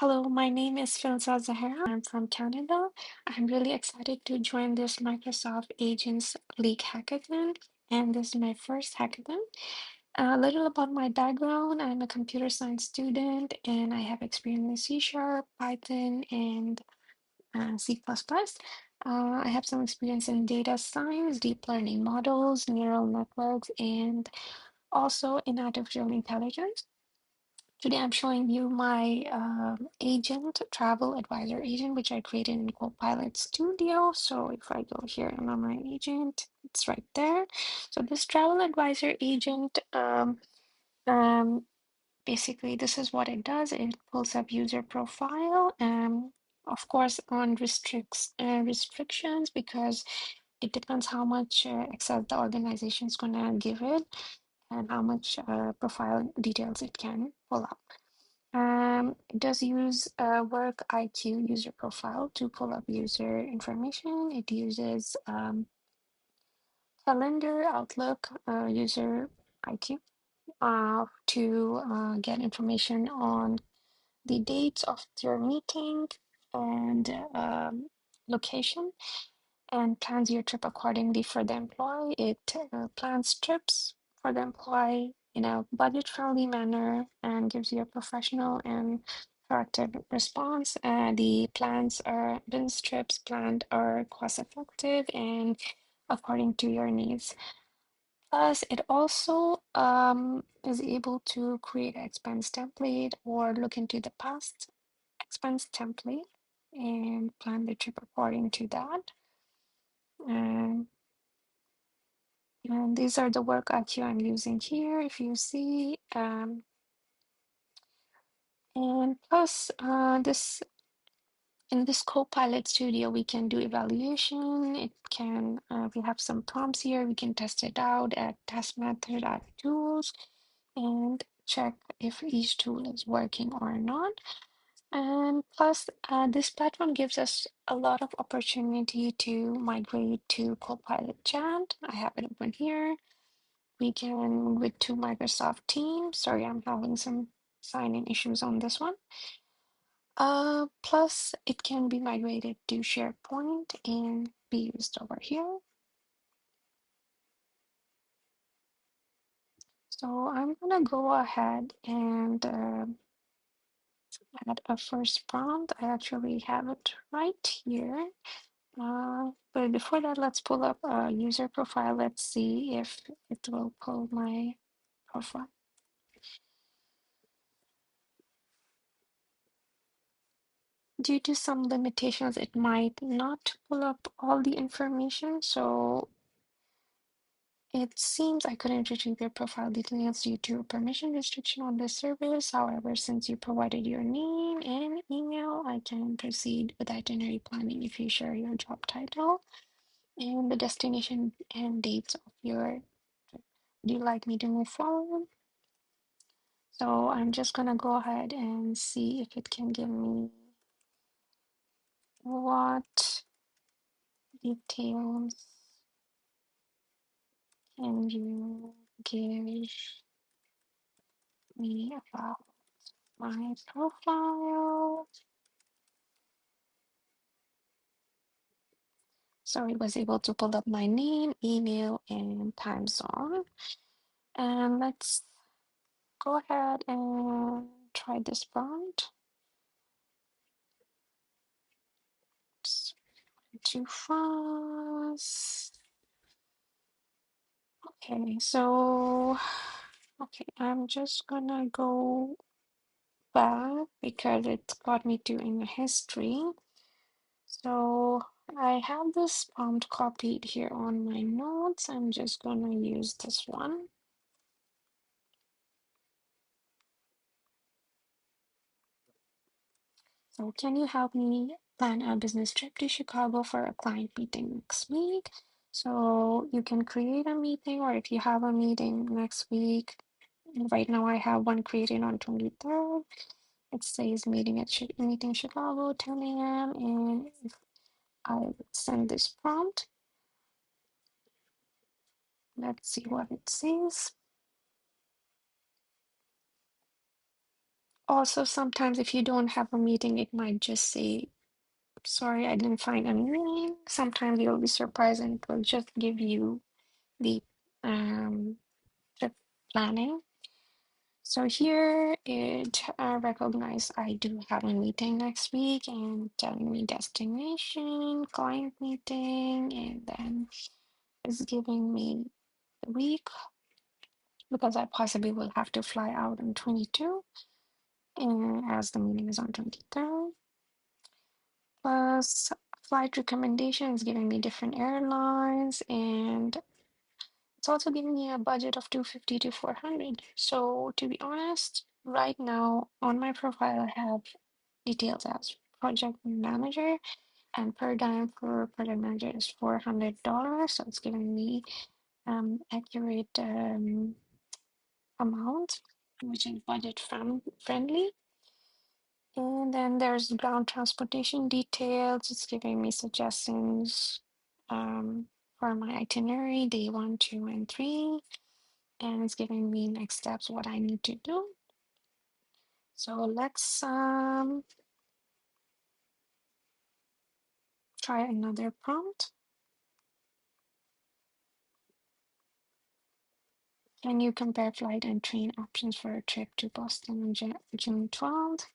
Hello, my name is Filza Zahara. I'm from Canada. I'm really excited to join this Microsoft Agents League hackathon, and this is my first hackathon. A little about my background. I'm a computer science student, and I have experience in C Sharp, Python, and C++. I have some experience in data science, deep learning models, neural networks, and also in artificial intelligence. Today I'm showing you my agent, travel advisor agent, which I created in Copilot Studio. So if I go here and on my agent, it's right there. So this travel advisor agent, um, basically this is what it does. It pulls up user profile, of course on restrictions because it depends how much access the organization is gonna give it and how much profile details it can pull up. It does use work IQ user profile to pull up user information. It uses calendar, Outlook, user IQ to get information on the dates of your meeting and location, and plans your trip accordingly for the employee. It plans trips for the employee in a budget-friendly manner and gives you a professional and proactive response. The plans are business trips planned are cost-effective and according to your needs. Plus, it also is able to create an expense template or look into the past expense template and plan the trip according to that. Um, and these are the work IQ I'm using here, if you see. And plus, this in this Copilot Studio, we can do evaluation. It can, we have some prompts here. We can test it out at test method, at tools, and check if each tool is working or not. And plus, this platform gives us a lot of opportunity to migrate to Copilot Chat. I have it open here. We can with to Microsoft Teams. Sorry, I'm having some sign-in issues on this one. Plus, it can be migrated to SharePoint and be used over here. So I'm gonna go ahead and add a first prompt. I actually have it right here. But before that, let's pull up a user profile. Let's see if it will pull my profile. Due to some limitations, it might not pull up all the information. So it seems I couldn't retrieve your profile details due to a permission restriction on this service. However, since you provided your name and email, I can proceed with itinerary planning if you share your job title and the destination and dates of your trip. Would you like me to move forward? So I'm just gonna go ahead and see if it can give me what details can you give me about my profile? So it was able to pull up my name, email, and time zone. And let's go ahead and try this prompt. It's too fast. Okay, so okay, I'm just gonna go back because it's got me to in history. So I have this prompt copied here on my notes. I'm just gonna use this one. So can you help me plan a business trip to Chicago for a client meeting next week? So you can create a meeting, or if you have a meeting next week, right now I have one created on 23rd. It says meeting Chicago 10 a.m. and if I send this prompt, let's see what it says. Also, sometimes if you don't have a meeting, it might just say, sorry, I didn't find a meeting. Sometimes you'll be surprised and it will just give you the trip planning. So here it recognized I do have a meeting next week and telling me destination, client meeting, and then it's giving me the week because I possibly will have to fly out on 22 and as the meeting is on 23rd. Plus flight recommendations giving me different airlines and it's also giving me a budget of 250 to 400. So to be honest, right now on my profile I have details as project manager and per diem for project manager is $400. So it's giving me accurate amount, which is budget friendly. And then there's ground transportation details. It's giving me suggestions for my itinerary, day 1, 2, and 3. And it's giving me next steps, what I need to do. So let's try another prompt. Can you compare flight and train options for a trip to Boston on June 12th?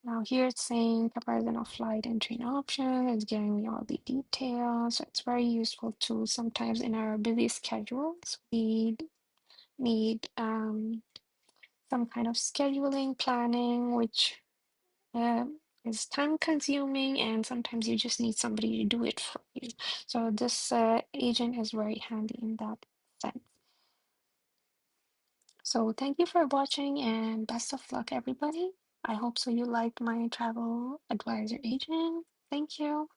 Now here it's saying comparison of flight and train options. It's giving me all the details. So it's very useful too. Sometimes in our busy schedules, we need some kind of scheduling, planning, which uh, is time consuming, and sometimes you just need somebody to do it for you. So this agent is very handy in that sense. So thank you for watching and best of luck, everybody. I hope so you liked my travel advisor agent. Thank you.